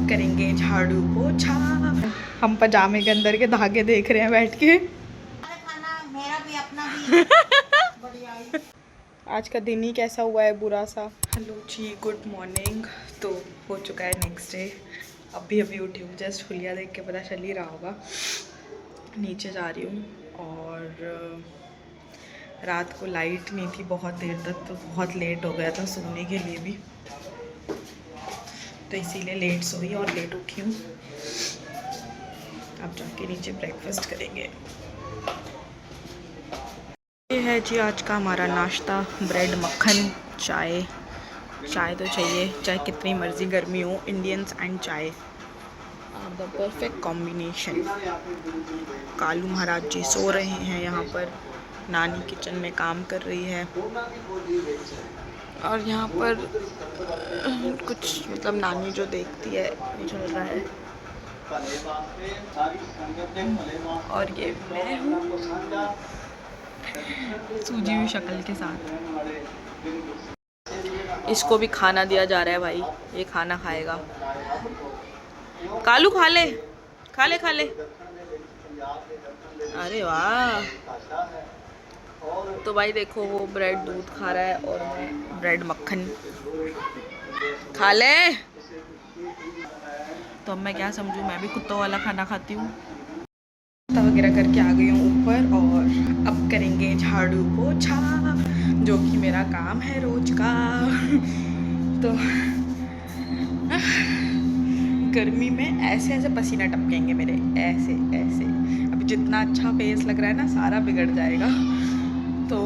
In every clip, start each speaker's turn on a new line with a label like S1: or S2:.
S1: अब करेंगे झाड़ू पोछा। हम पजामे के अंदर के धागे देख रहे हैं बैठ के।
S2: खाना मेरा भी अपना भी बढ़िया।
S1: आज का दिन ही कैसा हुआ है बुरा सा। हेलो जी, गुड मॉर्निंग। तो हो चुका है नेक्स्ट डे। अभी अभी उठी हूँ जस्ट, हुलिया देख के पता चल ही रहा होगा। नीचे जा रही हूँ और रात को लाइट नहीं थी बहुत देर तक, तो बहुत लेट हो गया था सोने के लिए भी, तो इसीलिए लेट सोई और लेट उठी हूँ। अब जाके नीचे ब्रेकफास्ट करेंगे। ये है जी आज का हमारा नाश्ता, ब्रेड मक्खन चाय। चाय तो चाहिए, चाहे कितनी मर्जी गर्मी हो। Indians and chai are the perfect combination. Kalu Maharaj ji सो रहे हैं यहाँ पर, नानी किचन में काम कर रही है और यहाँ पर कुछ मतलब नानी जो देखती है वो चल रहा है। और ये मैं हूँ सूजी हुई शक्ल के साथ। इसको भी खाना दिया जा रहा है भाई, ये खाना खाएगा। कालू खा ले खा ले खा ले। अरे वाह। तो भाई देखो वो ब्रेड दूध खा रहा है और मैं ब्रेड मक्खन। खा ले। तो अब मैं क्या समझूं, मैं भी कुत्तों वाला खाना खाती हूँ। वगैरह करके आ गई हूँ ऊपर और अब करेंगे झाड़ू पोछा, जो कि मेरा काम है रोज का। तो गर्मी में ऐसे ऐसे पसीना टपकेंगे मेरे, ऐसे ऐसे। अभी जितना अच्छा फेस लग रहा है ना, सारा बिगड़ जाएगा। तो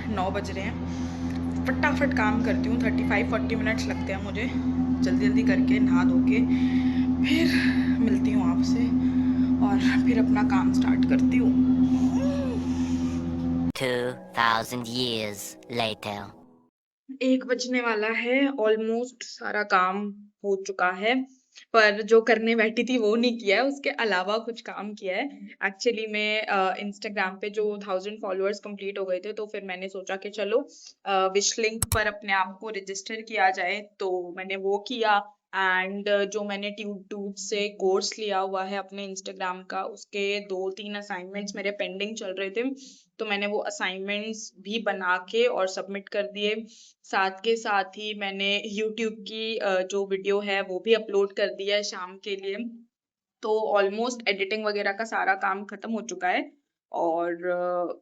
S1: 9 बज रहे हैं, फटाफट काम करती हूँ। 35-40 मिनट्स लगते हैं मुझे, जल्दी जल्दी करके नहा धो के फिर मिलती हूँ आपसे और फिर अपना काम स्टार्ट करती हूँ।
S3: 2000 years later.
S1: 1 बजने वाला है, ऑलमोस्ट सारा काम हो चुका है, पर जो करने बैठी थी वो नहीं किया है, उसके अलावा कुछ काम किया है। एक्चुअली मैं इंस्टाग्राम पे जो 1000 फॉलोअर्स कंप्लीट हो गए थे, तो फिर मैंने सोचा कि चलो विश लिंक पर अपने आप को रजिस्टर किया जाए, तो मैंने वो किया। एंड जो मैंने ट्यूब से कोर्स लिया हुआ है अपने इंस्टाग्राम का, उसके 2-3 असाइनमेंट्स मेरे पेंडिंग चल रहे थे, तो मैंने वो असाइनमेंट्स भी बना के और सबमिट कर दिए। साथ के साथ ही मैंने यूट्यूब की जो वीडियो है वो भी अपलोड कर दिया है शाम के लिए। तो ऑलमोस्ट एडिटिंग वगैरह का सारा काम खत्म हो चुका है और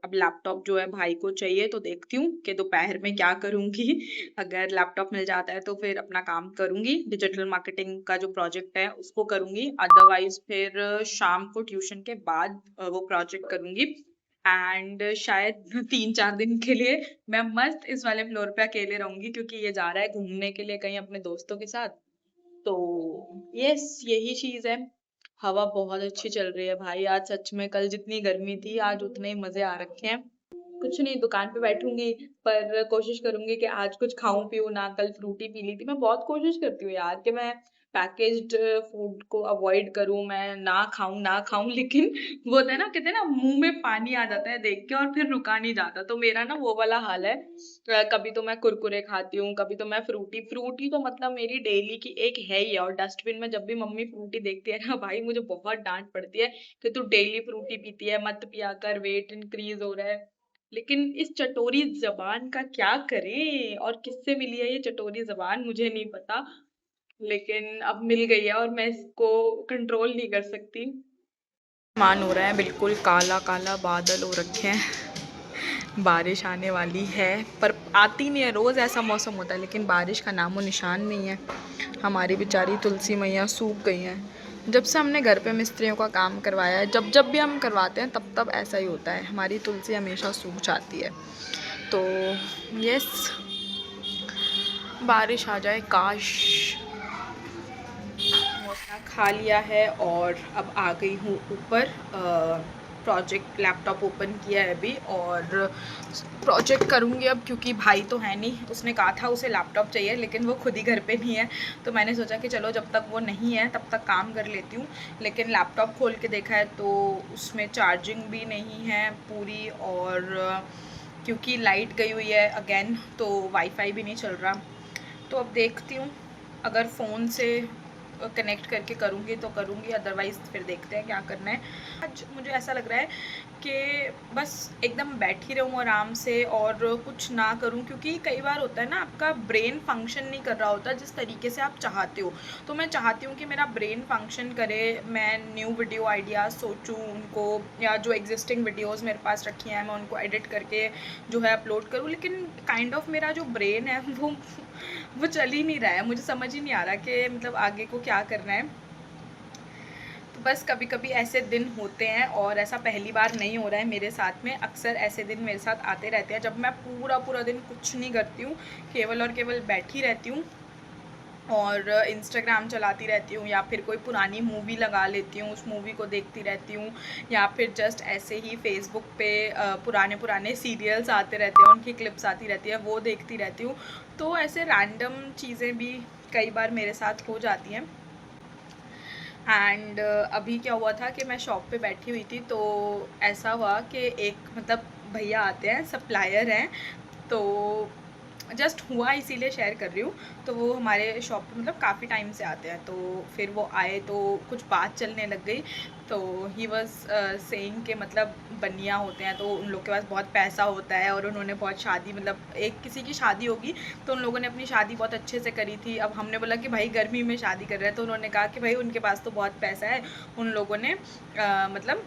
S1: अब लैपटॉप जो है भाई को चाहिए, तो देखती हूँ कि दोपहर में क्या करूँगी। अगर लैपटॉप मिल जाता है तो फिर अपना काम करूँगी, डिजिटल मार्केटिंग का जो प्रोजेक्ट है उसको करूँगी। अदरवाइज फिर शाम को ट्यूशन के बाद वो प्रोजेक्ट करूँगी। एंड शायद 3-4 दिन के लिए मैं मस्त इस वाले फ्लोर पे अकेले रहूंगी, क्योंकि ये जा रहा है घूमने के लिए कहीं अपने दोस्तों के साथ। तो यस, यही चीज है। हवा बहुत अच्छी चल रही है भाई आज, सच में कल जितनी गर्मी थी आज उतने ही मजे आ रखे हैं। कुछ नहीं, दुकान पे बैठूंगी, पर कोशिश करूंगी कि आज कुछ खाऊं पीऊं ना। कल फ्रूटी पी ली थी। मैं बहुत कोशिश करती हूँ यार कि मैं पैकेज्ड फूड को अवॉइड करूं, मैं ना खाऊं, लेकिन वो होता है ना, कहते हैं ना मुंह में पानी आ जाता है देख के और फिर रुका नहीं जाता। तो मेरा ना वो वाला हाल है। कभी तो मैं कुरकुरे खाती हूँ, कभी तो मैं फ्रूटी फ्रूटी तो मतलब मेरी डेली की एक है ही है। और डस्टबिन में जब भी मम्मी फ्रूटी देखती है ना भाई, मुझे बहुत डांट पड़ती है कि तू डेली फ्रूटी पीती है, मत पिया कर, वेट इंक्रीज हो रहा है। लेकिन इस चटोरी जबान का क्या करें, और किससे मिली है ये चटोरी जबान मुझे नहीं पता, लेकिन अब मिल गई है और मैं इसको कंट्रोल नहीं कर सकती। मान हो रहा है, बिल्कुल काला काला बादल हो रखे हैं, बारिश आने वाली है, पर आती नहीं है। रोज़ ऐसा मौसम होता है लेकिन बारिश का नामो निशान नहीं है। हमारी बेचारी तुलसी मैया सूख गई हैं। जब से हमने घर पे मिस्त्रियों का काम करवाया है, जब जब भी हम करवाते हैं तब तब ऐसा ही होता है, हमारी तुलसी हमेशा सूख जाती है। तो यस, बारिश आ जाए काश। खा लिया है और अब आ गई हूँ ऊपर। प्रोजेक्ट लैपटॉप ओपन किया है अभी और प्रोजेक्ट करूँगी अब, क्योंकि भाई तो है नहीं। उसने कहा था उसे लैपटॉप चाहिए, लेकिन वो खुद ही घर पे नहीं है, तो मैंने सोचा कि चलो जब तक वो नहीं है तब तक काम कर लेती हूँ। लेकिन लैपटॉप खोल के देखा है तो उसमें चार्जिंग भी नहीं है पूरी, और क्योंकि लाइट गई हुई है अगेन, तो वाईफाई भी नहीं चल रहा। तो अब देखती हूँ, अगर फ़ोन से कनेक्ट करके करूँगी तो करूँगी, अदरवाइज़ फिर देखते हैं क्या करना है। आज मुझे ऐसा लग रहा है कि बस एकदम बैठी रहूँ आराम से और कुछ ना करूँ, क्योंकि कई बार होता है ना आपका ब्रेन फंक्शन नहीं कर रहा होता जिस तरीके से आप चाहते हो। तो मैं चाहती हूँ कि मेरा ब्रेन फंक्शन करे, मैं न्यू वीडियो आइडियाज़ सोचूँ उनको, या जो एग्जिस्टिंग वीडियोज़ मेरे पास रखी हैं मैं उनको एडिट करके जो है अपलोड करूँ। लेकिन काइंड ऑफ मेरा जो ब्रेन है वो चल ही नहीं रहा है, मुझे समझ ही नहीं आ रहा कि मतलब आगे को क्या करना है। तो बस कभी कभी ऐसे दिन होते हैं, और ऐसा पहली बार नहीं हो रहा है मेरे साथ में, अक्सर ऐसे दिन मेरे साथ आते रहते हैं जब मैं पूरा दिन कुछ नहीं करती हूँ, केवल और केवल बैठी रहती हूँ और इंस्टाग्राम चलाती रहती हूँ, या फिर कोई पुरानी मूवी लगा लेती हूँ, उस मूवी को देखती रहती हूँ, या फिर जस्ट ऐसे ही फेसबुक पे पुराने सीरियल्स आते रहते हैं, उनकी क्लिप्स आती रहती है, वो देखती रहती हूँ। तो ऐसे रैंडम चीज़ें भी कई बार मेरे साथ हो जाती हैं। एंड अभी क्या हुआ था कि मैं शॉप पे बैठी हुई थी, तो ऐसा हुआ कि एक मतलब भैया आते हैं, सप्लायर हैं, तो जस्ट हुआ इसीलिए शेयर कर रही हूँ। तो वो हमारे शॉप पे मतलब काफ़ी टाइम से आते हैं, तो फिर वो आए तो कुछ बात चलने लग गई। तो ही वॉज सेइंग के मतलब बनिया होते हैं तो उन लोग के पास बहुत पैसा होता है, और उन्होंने बहुत शादी मतलब एक किसी की शादी होगी तो उन लोगों ने अपनी शादी बहुत अच्छे से करी थी। अब हमने बोला कि भाई गर्मी में शादी कर रहे हैं, तो उन्होंने कहा कि भाई उनके पास तो बहुत पैसा है, उन लोगों ने मतलब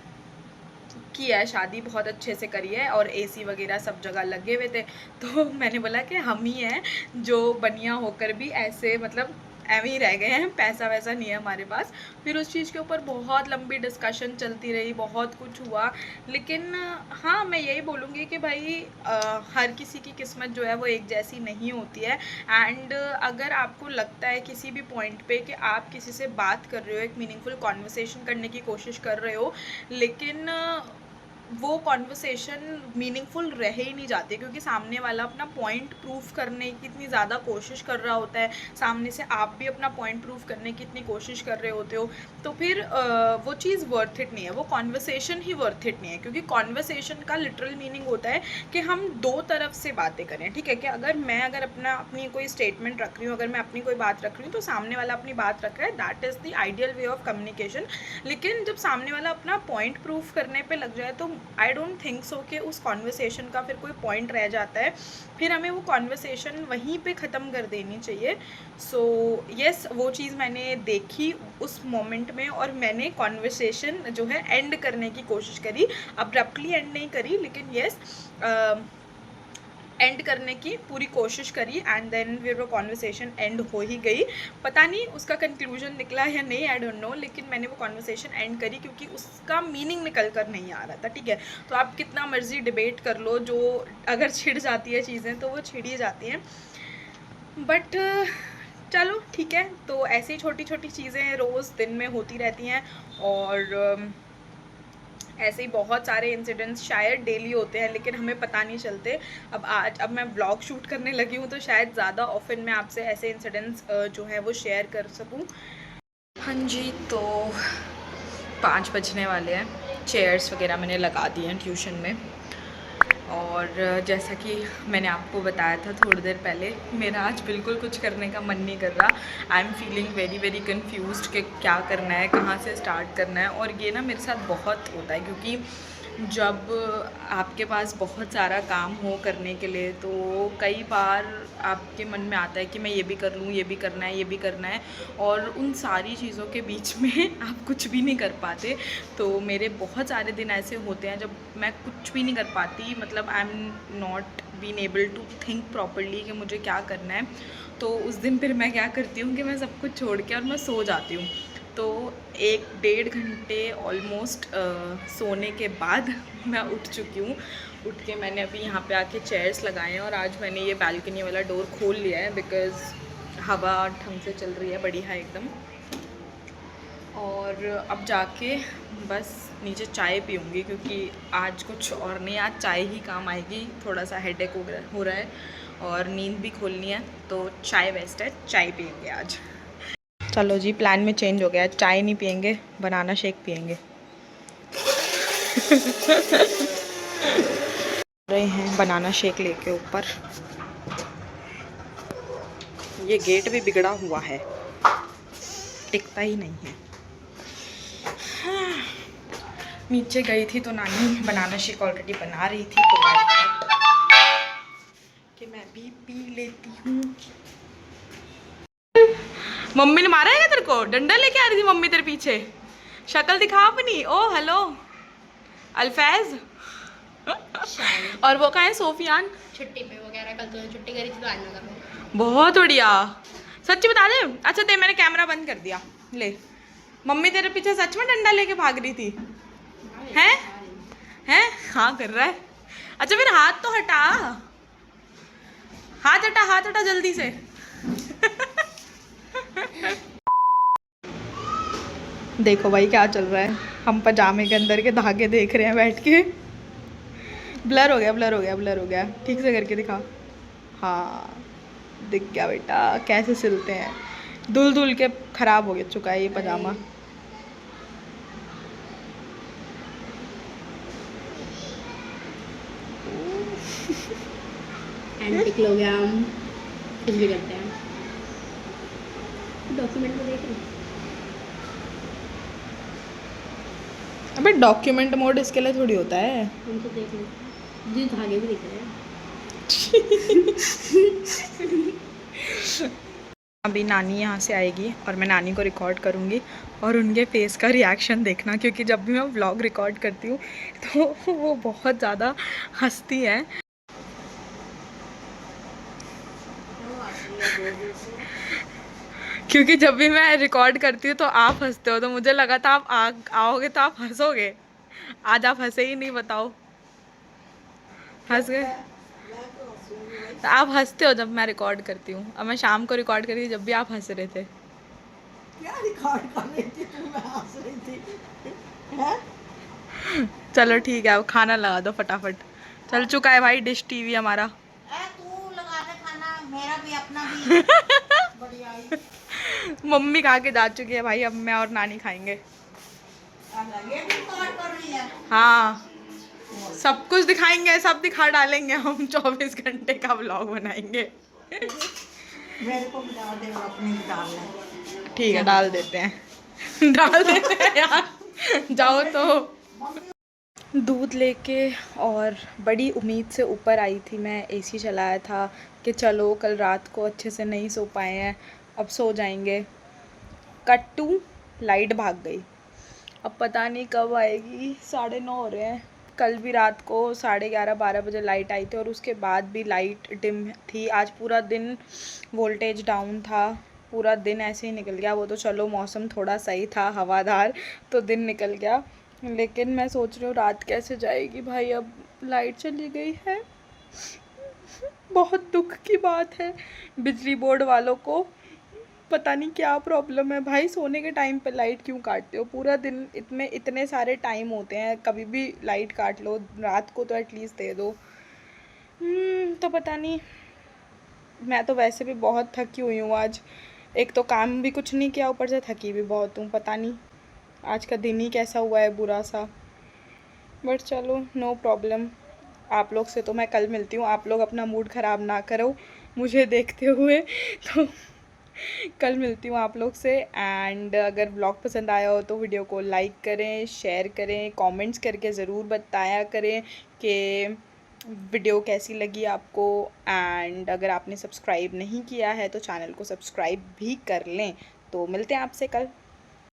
S1: किया है, शादी बहुत अच्छे से करी है और एसी वगैरह सब जगह लगे हुए थे। तो मैंने बोला कि हम ही हैं जो बनिया होकर भी ऐसे मतलब ऐਵੇਂ ही रह गए हैं, पैसा वैसा नहीं है हमारे पास। फिर उस चीज़ के ऊपर बहुत लंबी डिस्कशन चलती रही, बहुत कुछ हुआ। लेकिन हाँ, मैं यही बोलूँगी कि भाई हर किसी की किस्मत जो है वो एक जैसी नहीं होती है। एंड अगर आपको लगता है किसी भी पॉइंट पे कि आप किसी से बात कर रहे हो, एक मीनिंगफुल कॉन्वर्सेशन करने की कोशिश कर रहे हो, लेकिन वो कॉन्वर्सेशन मीनिंगफुल रह ही नहीं जाती, क्योंकि सामने वाला अपना पॉइंट प्रूव करने की इतनी ज़्यादा कोशिश कर रहा होता है, सामने से आप भी अपना पॉइंट प्रूव करने की इतनी कोशिश कर रहे होते हो, तो फिर वो चीज़ वर्थ इट नहीं है, वो कॉन्वर्सेशन ही वर्थ इट नहीं है। क्योंकि कॉन्वर्सेशन का लिटरल मीनिंग होता है कि हम दो तरफ से बातें करें, ठीक है। कि अगर मैं अपनी कोई स्टेटमेंट रख रही हूँ, अगर मैं अपनी कोई बात रख रही हूँ, तो सामने वाला अपनी बात रख रहा है, that is the ideal way of communication. लेकिन जब सामने वाला अपना पॉइंट प्रूफ करने पे लग जाए, तो आई डोंट थिंक सो कि उस कॉन्वर्सेशन का फिर कोई पॉइंट रह जाता है, फिर हमें वो कॉन्वर्सेशन वहीं पे ख़त्म कर देनी चाहिए। सो येस, वो चीज़ मैंने देखी उस मोमेंट में, और मैंने कॉन्वर्सेशन जो है एंड करने की कोशिश करी, अब्रप्टली एंड नहीं करी, लेकिन येस एंड करने की पूरी कोशिश करी। एंड देन फिर वो कॉन्वर्सेशन एंड हो ही गई। पता नहीं उसका कंक्लूजन निकला या नहीं, आई डोंट नो, लेकिन मैंने वो कॉन्वर्सेशन एंड करी क्योंकि उसका मीनिंग निकल कर नहीं आ रहा था, ठीक है। तो आप कितना मर्जी डिबेट कर लो, जो अगर छिड़ जाती है चीज़ें तो वो छिड़ ही जाती हैं। बट चलो ठीक है, तो ऐसी छोटी छोटी चीज़ें रोज़ दिन में होती रहती हैं, और ऐसे ही बहुत सारे इंसिडेंट्स शायद डेली होते हैं, लेकिन हमें पता नहीं चलते। अब मैं व्लॉग शूट करने लगी हूँ, तो शायद ज़्यादा ऑफन मैं आपसे ऐसे इंसिडेंट्स जो है वो शेयर कर सकूँ। हाँ जी, तो 5 बजने वाले हैं, चेयर्स वगैरह मैंने लगा दी हैं ट्यूशन में, और जैसा कि मैंने आपको बताया था थोड़ी देर पहले, मेरा आज बिल्कुल कुछ करने का मन नहीं कर रहा। I am feeling very confused कि क्या करना है, कहाँ से स्टार्ट करना है। और ये ना मेरे साथ बहुत होता है, क्योंकि जब आपके पास बहुत सारा काम हो करने के लिए, तो कई बार आपके मन में आता है कि मैं ये भी कर लूँ, ये भी करना है, ये भी करना है, और उन सारी चीज़ों के बीच में आप कुछ भी नहीं कर पाते। तो मेरे बहुत सारे दिन ऐसे होते हैं जब मैं कुछ भी नहीं कर पाती, मतलब I am not been able to think properly कि मुझे क्या करना है। तो उस दिन फिर मैं क्या करती हूँ कि मैं सब कुछ छोड़ के और मैं सो जाती हूँ। तो 1-1.5 घंटे ऑलमोस्ट सोने के बाद मैं उठ चुकी हूँ। उठ के मैंने अभी यहाँ पे आके चेयर्स लगाए हैं, और आज मैंने ये बालकनी वाला डोर खोल लिया है बिकॉज़ हवा ढंग से चल रही है, बढ़िया एकदम। और अब जाके बस नीचे चाय पीऊँगी, क्योंकि आज कुछ और नहीं, आज चाय ही काम आएगी। थोड़ा सा हेडेक हो रहा है और नींद भी खोलनी है, तो चाय बेस्ट है, चाय पियेंगे आज। चलो जी, प्लान में चेंज हो गया, चाय नहीं पियेंगे, बनाना शेक पियेंगे। रहे हैं बनाना शेक लेके ऊपर। ये गेट भी बिगड़ा हुआ है, टिकता ही नहीं है। हाँ। नीचे गई थी तो नानी बनाना शेक ऑलरेडी बना रही थी, तो कि मैं भी पी लेती हूँ। मम्मी ने मारा है क्या तेरे को? डंडा लेके आ रही थी मम्मी तेरे पीछे। शक्ल दिखा अपनी। ओ हेलो अल्फैज। और वो कहाँ है सोफियान?
S4: छुट्टी पे वगैरह, कल तो छुट्टी करी थी तो आज ना कर।
S1: बहुत बढ़िया। सच्ची बता दे। अच्छा ते मैंने कैमरा बंद कर दिया। ले मम्मी तेरे पीछे सच में डंडा लेके भाग रही थी? हैं? हैं? हाँ कर रहा है। अच्छा फिर हाथ तो हटा, हाथ हटा, हाथ हटा जल्दी से। देखो भाई क्या चल रहा है। हम पजामे के अंदर के धागे देख रहे हैं बैठ के। ब्लर हो गया, ब्लर हो गया, ब्लर हो गया। ठीक से करके दिखा। हाँ दिख गया बेटा कैसे सिलते हैं। धुल धुल के खराब हो गया चुका है ये पजामा।
S4: 90 किलोग्राम कुछ भी करते हैं। डॉक्यूमेंट में देख रहे हैं।
S1: अबे डॉक्यूमेंट मोड इसके लिए थोड़ी होता है।
S4: हम तो देख लें, जी धागे भी दिख रहे हैं।
S1: अभी नानी यहाँ से आएगी और मैं नानी को रिकॉर्ड करूँगी और उनके फेस का रिएक्शन देखना, क्योंकि जब भी मैं व्लॉग रिकॉर्ड करती हूँ तो वो बहुत ज़्यादा हंसती है। क्योंकि जब भी मैं रिकॉर्ड करती हूँ तो आप हंसते हो, तो मुझे लगा था आप आओगे तो आप हंसोगे। आज आप हंसे ही नहीं, बताओ। हंस गए? तो आप हंसते हो जब मैं रिकॉर्ड करती हूँ। अब मैं शाम को रिकॉर्ड करी थी जब भी आप हंस रहे थे।
S2: क्या रिकॉर्ड कर रही थी तू? मैं हंस रही थी। हैं?
S1: चलो ठीक है, अब खाना लगा दो फटाफट। चल चुका है भाई डिश टीवी हमारा।
S2: तू लगा दे खाना, मेरा भी अपना भी। बढ़िया ही।
S1: मम्मी खा के जा चुकी है भाई, अब मैं और नानी खाएंगे।
S2: ये भी रिकॉर्ड कर रही है।
S1: हाँ सब कुछ दिखाएंगे, सब दिखा डालेंगे हम। 24 घंटे का व्लॉग बनाएंगे।
S2: मेरे को भी डाल दे और अपने भी डाल ले।
S1: ठीक है डाल देते हैं। डाल देते हैं यार। जाओ तो। दूध लेके और बड़ी उम्मीद से ऊपर आई थी मैं। एसी चलाया था कि चलो कल रात को अच्छे से नहीं सो पाए हैं, अब सो जाएंगे। कट टू लाइट भाग गई। अब पता नहीं कब आएगी। 9:30 हो रहे हैं। कल भी रात को 11:30-12 बजे लाइट आई थी और उसके बाद भी लाइट डिम थी। आज पूरा दिन वोल्टेज डाउन था। पूरा दिन ऐसे ही निकल गया। वो तो चलो मौसम थोड़ा सही था, हवादार, तो दिन निकल गया। लेकिन मैं सोच रही हूँ रात कैसे जाएगी भाई। अब लाइट चली गई है। बहुत दुख की बात है। बिजली बोर्ड वालों को पता नहीं क्या प्रॉब्लम है भाई। सोने के टाइम पे लाइट क्यों काटते हो? पूरा दिन इतने सारे टाइम होते हैं, कभी भी लाइट काट लो। रात को तो एटलीस्ट दे दो। तो पता नहीं। मैं तो वैसे भी बहुत थकी हुई हूँ आज। एक तो काम भी कुछ नहीं किया, ऊपर से थकी भी बहुत हूँ। पता नहीं आज का दिन ही कैसा हुआ है बुरा सा। बट चलो नो प्रॉब्लम। आप लोग से तो मैं कल मिलती हूँ। आप लोग अपना मूड ख़राब ना करो मुझे देखते हुए। तो कल मिलती हूँ आप लोग से। एंड अगर व्लॉग पसंद आया हो तो वीडियो को लाइक करें, शेयर करें, कमेंट्स करके ज़रूर बताया करें कि वीडियो कैसी लगी आपको। एंड अगर आपने सब्सक्राइब नहीं किया है तो चैनल को सब्सक्राइब भी कर लें। तो मिलते हैं आपसे कल।